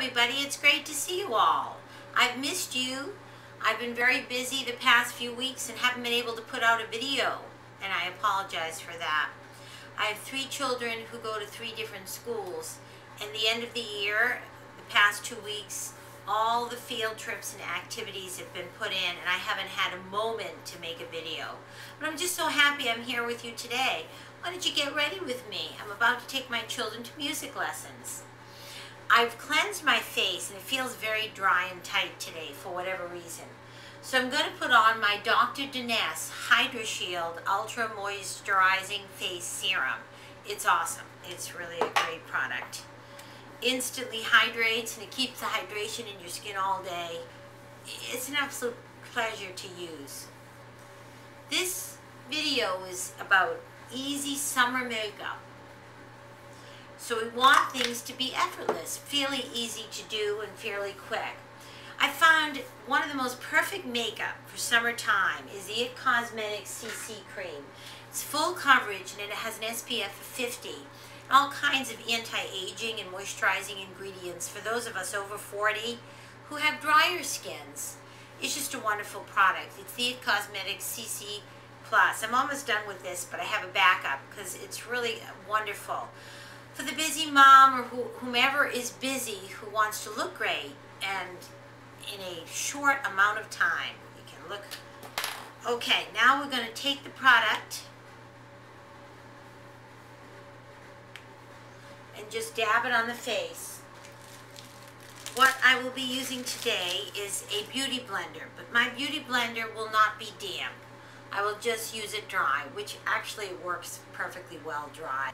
everybody, it's great to see you all. I've missed you. I've been very busy the past few weeks and haven't been able to put out a video, and I apologize for that. I have 3 children who go to 3 different schools, and the end of the year, the past 2 weeks, all the field trips and activities have been put in, and I haven't had a moment to make a video. But I'm just so happy I'm here with you today. Why don't you get ready with me? I'm about to take my children to music lessons. I've cleansed my face and it feels very dry and tight today for whatever reason. So I'm going to put on my Dr. Deness Hydra Shield Ultra Moisturizing Face Serum. It's awesome. It's really a great product. Instantly hydrates and it keeps the hydration in your skin all day. It's an absolute pleasure to use. This video is about easy summer makeup. So we want things to be effortless, fairly easy to do and fairly quick. I found one of the most perfect makeup for summertime is the It Cosmetic CC Cream. It's full coverage and it has an SPF of 50. All kinds of anti-aging and moisturizing ingredients for those of us over 40 who have drier skins. It's just a wonderful product. It's the It Cosmetic CC Plus. I'm almost done with this, but I have a backup because it's really wonderful. For the busy mom or whomever is busy who wants to look great and in a short amount of time, you can look. Okay, now we're going to take the product and just dab it on the face. What I will be using today is a beauty blender, but my beauty blender will not be damp. I will just use it dry, which actually works perfectly well dry.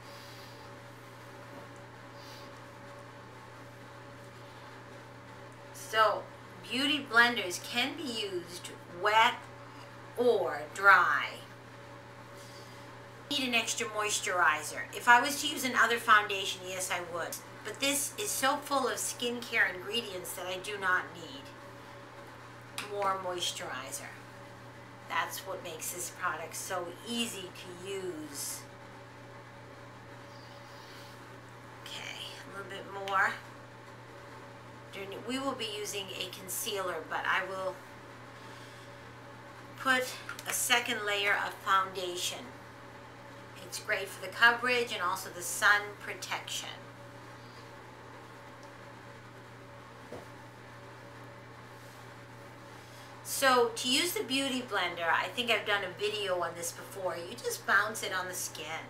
So, beauty blenders can be used wet or dry. Need an extra moisturizer. If I was to use another foundation, yes I would. But this is so full of skincare ingredients that I do not need more moisturizer. That's what makes this product so easy to use. Okay, a little bit more. We will be using a concealer, but I will put a second layer of foundation. It's great for the coverage and also the sun protection. So to use the beauty blender, I think I've done a video on this before. You just bounce it on the skin.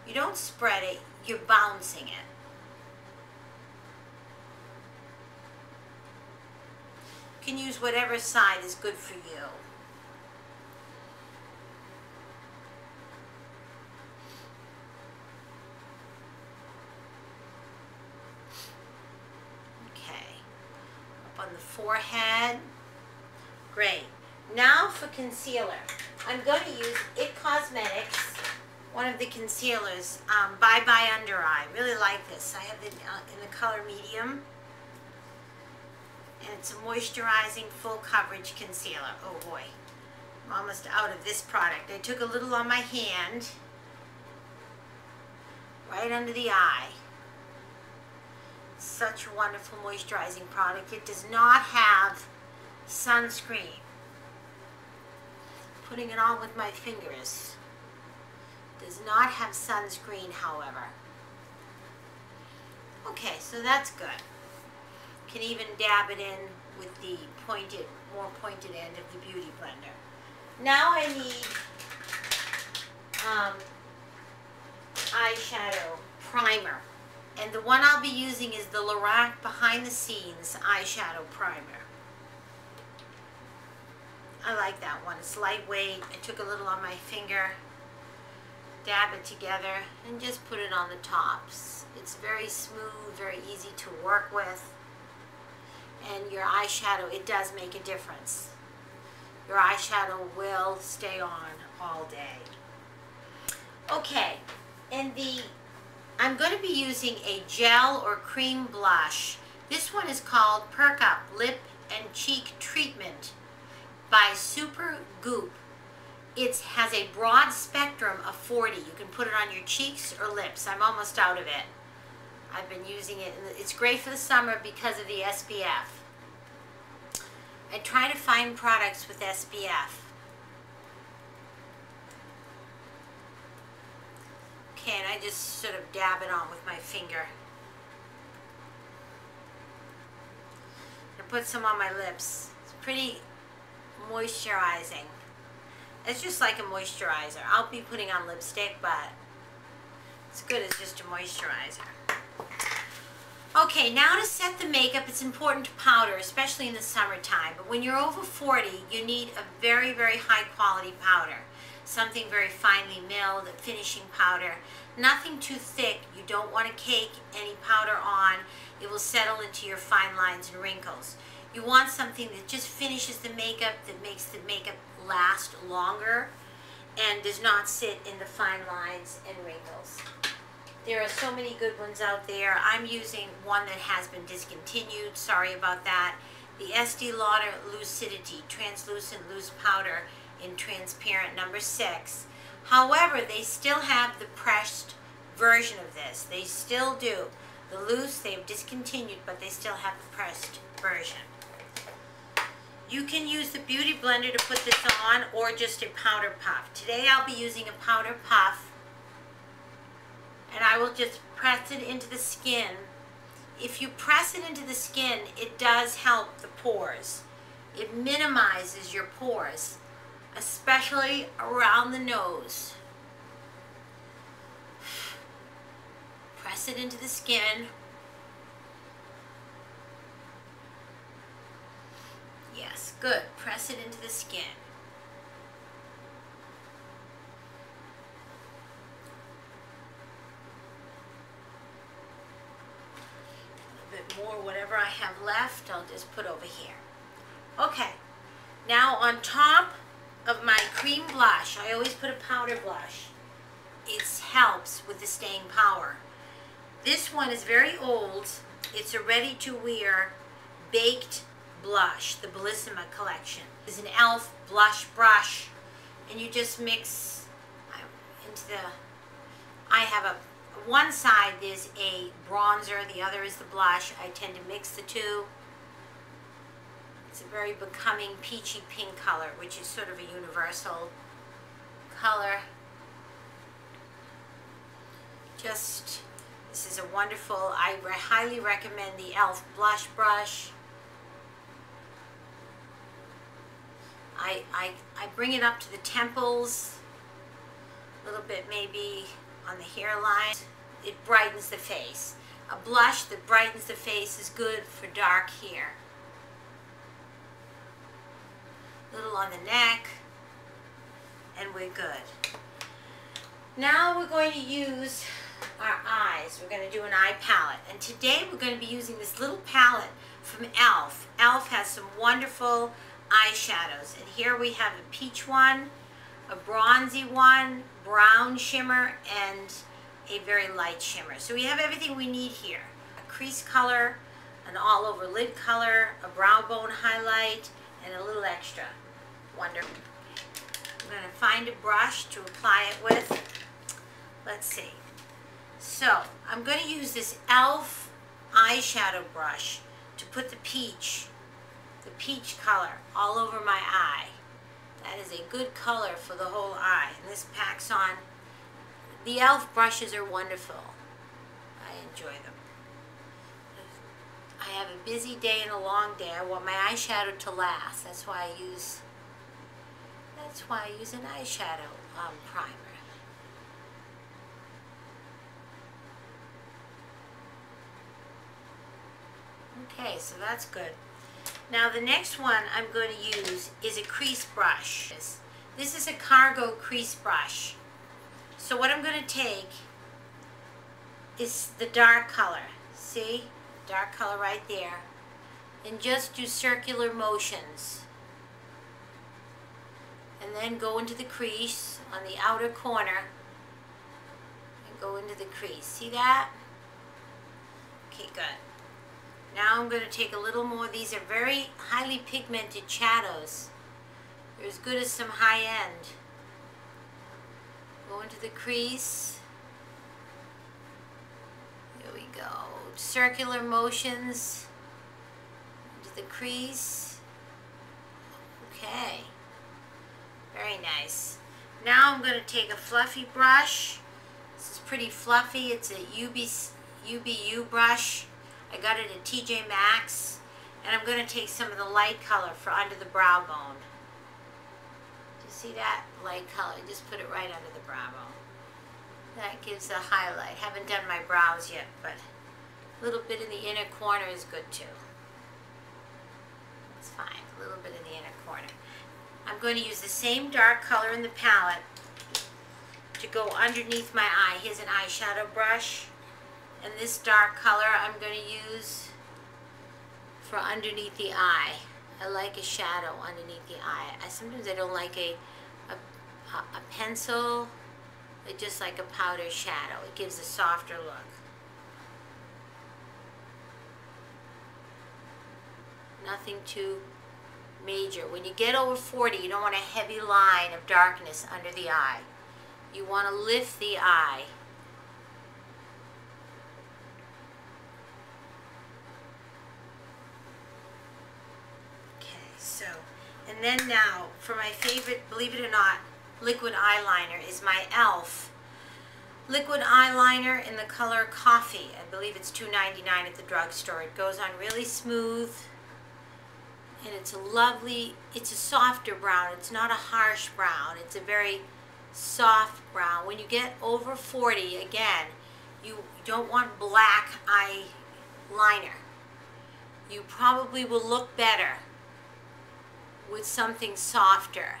You don't spread it, you're bouncing it. You can use whatever side is good for you. Okay, up on the forehead. Great. Now for concealer. I'm going to use It Cosmetics, one of the concealers, Bye Bye Under Eye. Really like this. I have it in the color medium. And it's a moisturizing full coverage concealer. Oh boy, I'm almost out of this product. I took a little on my hand, right under the eye. Such a wonderful moisturizing product. It does not have sunscreen. Putting it on with my fingers. Does not have sunscreen, however. Okay, so that's good. Can even dab it in with the more pointed end of the beauty blender. Now I need eyeshadow primer. And the one I'll be using is the Lorac Behind the Scenes eyeshadow primer. I like that one. It's lightweight. I took a little on my finger, dab it together, and just put it on the tops. It's very smooth, very easy to work with. And your eyeshadow, it does make a difference. Your eyeshadow will stay on all day. Okay, and I'm going to be using a gel or cream blush. This one is called Perk Up Lip and Cheek Treatment by Super Goop. It has a broad spectrum of 40. You can put it on your cheeks or lips. I'm almost out of it. I've been using it, and it's great for the summer because of the SPF. I try to find products with SPF. Okay, and I just sort of dab it on with my finger. I put some on my lips. It's pretty moisturizing. It's just like a moisturizer. I'll be putting on lipstick, but it's good as just a moisturizer. Okay, now to set the makeup, it's important to powder, especially in the summertime. But when you're over 40, you need a very, very high quality powder. Something very finely milled, a finishing powder. Nothing too thick. You don't want to cake any powder on. It will settle into your fine lines and wrinkles. You want something that just finishes the makeup, that makes the makeup last longer and does not sit in the fine lines and wrinkles. There are so many good ones out there. I'm using one that has been discontinued. Sorry about that. The Estee Lauder Lucidity Translucent Loose Powder in transparent number 6. However, they still have the pressed version of this. They still do. The loose they've discontinued, but they still have the pressed version. You can use the Beauty Blender to put this on, or just a powder puff. Today I'll be using a powder puff, and I will just press it into the skin. If you press it into the skin, it does help the pores. It minimizes your pores, especially around the nose. Press it into the skin. Yes, good. Press it into the skin. A little bit more, whatever I have left, I'll just put over here. Okay, now on top of my cream blush, I always put a powder blush. It helps with the staying power. This one is very old. It's a ready-to-wear baked blush, the Bellissima collection. It's an e.l.f. blush brush, and you just mix into the, I have a, one side there's a bronzer, the other is the blush. I tend to mix the two. It's a very becoming peachy pink color, which is sort of a universal color. Just, this is a wonderful, I highly recommend the e.l.f. blush brush. I bring it up to the temples, a little bit maybe on the hairline. It brightens the face. A blush that brightens the face is good for dark hair. A little on the neck, and we're good. Now we're going to use our eyes. We're going to do an eye palette. And today we're going to be using this little palette from e.l.f. e.l.f. has some wonderful eyeshadows. And here we have a peach one, a bronzy one, brown shimmer, and a very light shimmer. So we have everything we need here. A crease color, an all over lid color, a brow bone highlight, and a little extra. Wonderful. I'm going to find a brush to apply it with. Let's see. So I'm going to use this e.l.f. eyeshadow brush to put the peach color all over my eye. That is a good color for the whole eye. And this packs on. The e.l.f. brushes are wonderful. I enjoy them. I have a busy day and a long day. I want my eyeshadow to last. That's why I use an eyeshadow primer. Okay, so that's good. Now the next one I'm going to use is a crease brush. This is a cargo crease brush. So what I'm going to take is the dark color. See? Dark color right there. And just do circular motions. And then go into the crease on the outer corner. And go into the crease. See that? Okay, good. Now I'm going to take a little more. These are very highly pigmented shadows. They're as good as some high end. Go into the crease. There we go. Circular motions into the crease. Okay. Very nice. Now I'm going to take a fluffy brush. This is pretty fluffy. It's a UBU brush. I got it at TJ Maxx. And I'm going to take some of the light color for under the brow bone. Do you see that light color? Just put it right under the brow bone. That gives a highlight. Haven't done my brows yet, but a little bit in the inner corner is good too. That's fine. A little bit in the inner corner. I'm going to use the same dark color in the palette to go underneath my eye. Here's an eyeshadow brush. And this dark color I'm going to use for underneath the eye. I like a shadow underneath the eye. Sometimes I don't like a pencil. I just like a powder shadow. It gives a softer look. Nothing too major. When you get over 40, you don't want a heavy line of darkness under the eye. You want to lift the eye. So, and then now, for my favorite, believe it or not, liquid eyeliner is my e.l.f. liquid eyeliner in the color Coffee. I believe it's $2.99 at the drugstore. It goes on really smooth, and it's a lovely, it's a softer brown. It's not a harsh brown. It's a very soft brown. When you get over 40, again, you don't want black eyeliner. You probably will look better with something softer.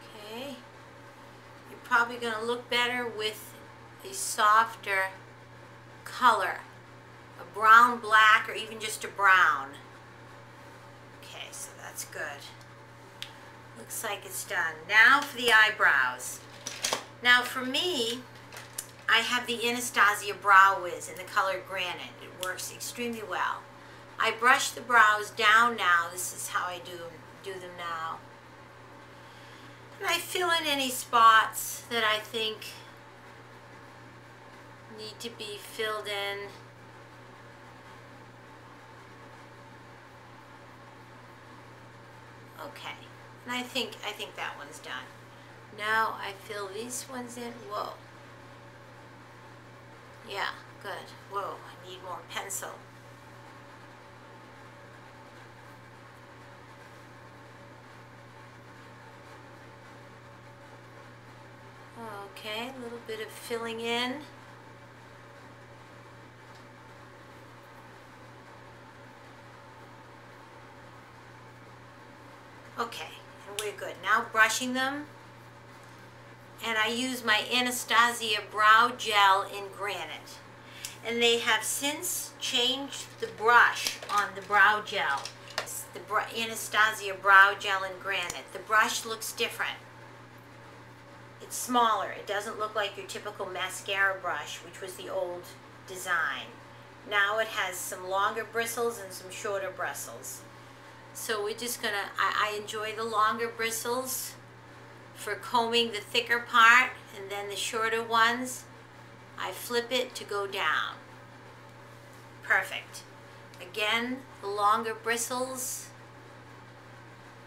Okay, you're probably going to look better with a softer color, a brown, black, or even just a brown. Okay, so that's good. Looks like it's done. Now for the eyebrows. Now for me, I have the Anastasia Brow Wiz in the color Granite. It works extremely well. I brush the brows down now. This is how I do them now. And I fill in any spots that I think need to be filled in. Okay, and I think that one's done. Now I fill these ones in. Whoa. Yeah, good. Whoa, I need more pencil. Okay, a little bit of filling in. Okay, and we're good. Now brushing them. And I use my Anastasia Brow Gel in Granite. And they have since changed the brush on the brow gel. It's the Anastasia Brow Gel in Granite. The brush looks different. It's smaller. It doesn't look like your typical mascara brush, which was the old design. Now it has some longer bristles and some shorter bristles. So we're just gonna, I enjoy the longer bristles for combing the thicker part, and then the shorter ones, I flip it to go down. Perfect. Again, the longer bristles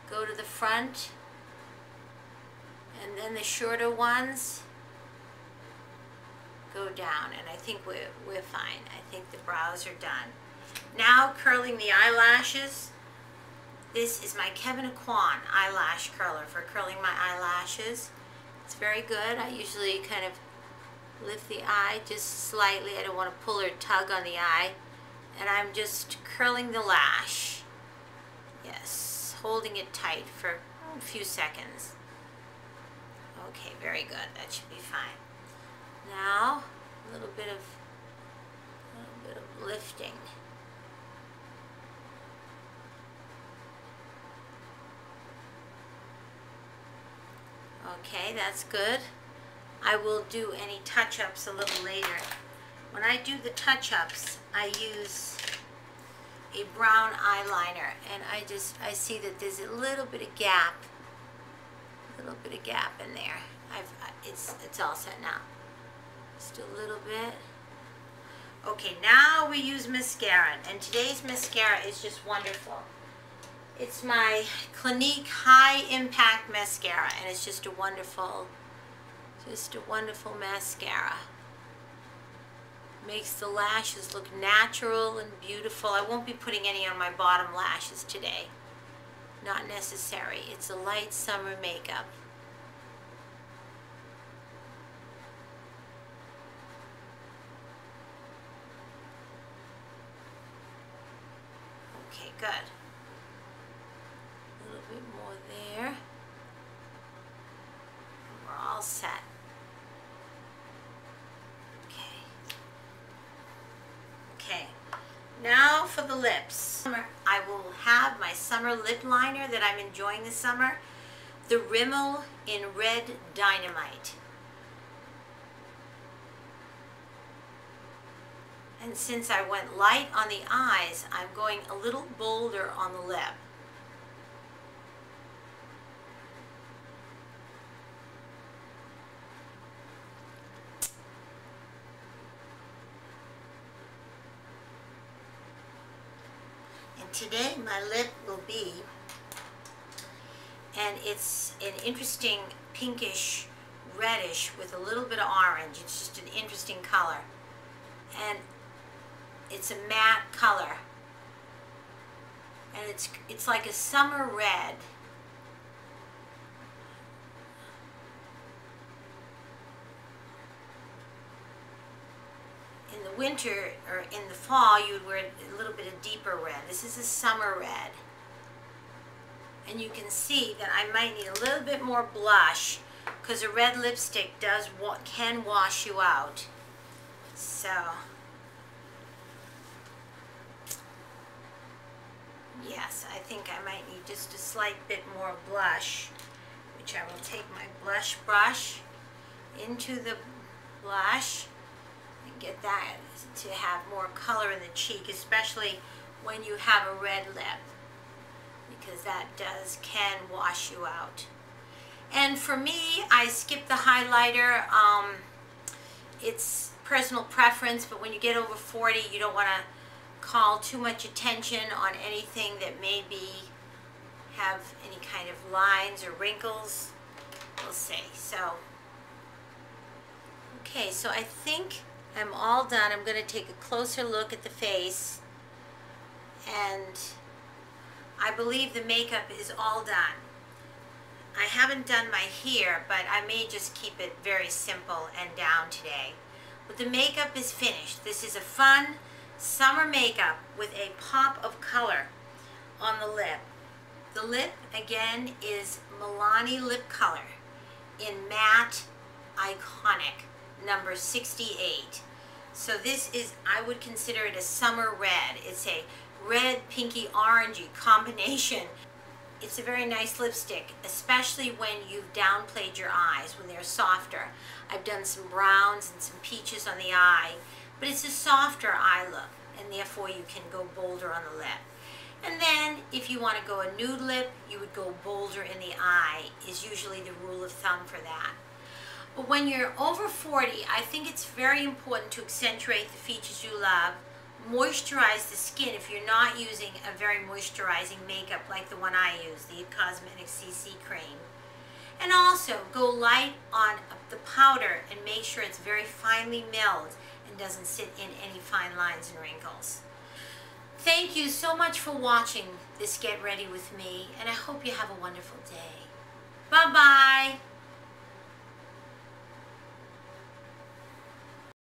go to the front, and then the shorter ones go down, and I think we're fine. I think the brows are done. Now curling the eyelashes. This is my Kevin Aquan eyelash curler for curling my eyelashes. It's very good. I usually kind of lift the eye just slightly. I don't want to pull or tug on the eye. And I'm just curling the lash. Yes, holding it tight for a few seconds. Okay, very good. That should be fine. Now, a little bit of lifting. Okay, that's good. I will do any touch-ups a little later. When I do the touch-ups, I use a brown eyeliner, and I see that there's a little bit of gap little bit of gap in there. It's all set now. Just a little bit. Okay, now we use mascara, and today's mascara is just wonderful. It's my Clinique High Impact Mascara, and it's just a wonderful mascara. Makes the lashes look natural and beautiful. I won't be putting any on my bottom lashes today. Not necessary. It's a light summer makeup. Okay, good. A little bit more there. We're all set. Okay, now for the lips. I will have my summer lip liner that I'm enjoying this summer, the Rimmel in Red Dynamite. And since I went light on the eyes, I'm going a little bolder on the lip. Today my lip will be, and it's an interesting pinkish reddish with a little bit of orange. It's just an interesting color, and it's a matte color, and it's like a summer red. In the winter or in the fall, you would wear a little bit of deeper red. This is a summer red. And you can see that I might need a little bit more blush because a red lipstick can wash you out. So, yes, I think I might need just a slight bit more blush, which I will take my blush brush into the blush. Get that to have more color in the cheek, especially when you have a red lip, because that can wash you out. And for me, I skip the highlighter. It's personal preference, but when you get over 40, you don't want to call too much attention on anything that maybe have any kind of lines or wrinkles. We'll see. So, okay, so I think I'm all done. I'm going to take a closer look at the face, and I believe the makeup is all done. I haven't done my hair, but I may just keep it very simple and down today. But the makeup is finished. This is a fun summer makeup with a pop of color on the lip. The lip, again, is Milani Lip Color in Matte Iconic, number 68. So this is, I would consider it a summer red. It's a red, pinky, orangey combination. It's a very nice lipstick, especially when you've downplayed your eyes, when they're softer. I've done some browns and some peaches on the eye, but it's a softer eye look, and therefore you can go bolder on the lip. And then if you want to go a nude lip, you would go bolder in the eye, is usually the rule of thumb for that. But when you're over 40, I think it's very important to accentuate the features you love, moisturize the skin if you're not using a very moisturizing makeup like the one I use, the It Cosmetic CC Cream. And also go light on the powder and make sure it's very finely milled and doesn't sit in any fine lines and wrinkles. Thank you so much for watching this Get Ready With Me, and I hope you have a wonderful day. Bye-bye.